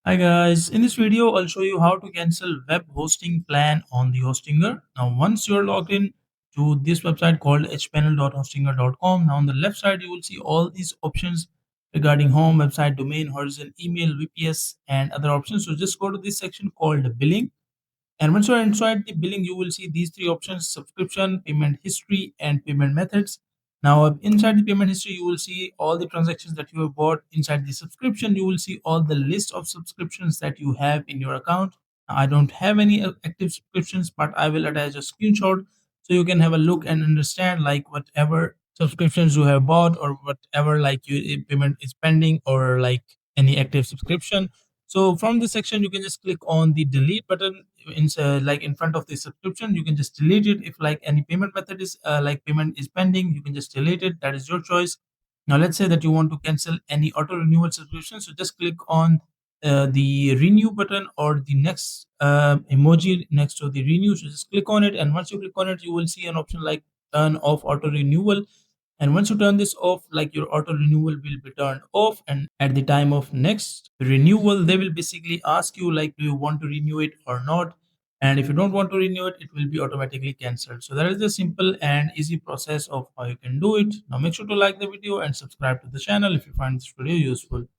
Hi guys, in this video I'll show you how to cancel web hosting plan on the Hostinger. Now once you're logged in to this website called hpanel.hostinger.com, now on the left side you will see all these options regarding home, website, domain, horizon, email, VPS and other options. So just go to this section called billing, and once you're inside the billing, you will see these three options: subscription, payment history, and payment methods. Now, inside the payment history, you will see all the transactions that you have bought. Inside the subscription, you will see all the list of subscriptions that you have in your account. Now, I don't have any active subscriptions, but I will attach a screenshot so you can have a look and understand like whatever subscriptions you have bought or whatever like you payment is pending or like any active subscription. So from this section, you can just click on the delete button like in front of the subscription. You can just delete it. If like any payment method is like payment is pending, you can just delete it. That is your choice. Now let's say that you want to cancel any auto renewal subscription. So just click on the renew button or the next emoji next to the renew. So just click on it, and once you click on it, you will see an option like turn off auto renewal. And once you turn this off, like your auto renewal will be turned off. And at the time of next renewal, they will basically ask you like, do you want to renew it or not? And if you don't want to renew it, it will be automatically cancelled. So that is the simple and easy process of how you can do it. Now make sure to like the video and subscribe to the channel if you find this video useful.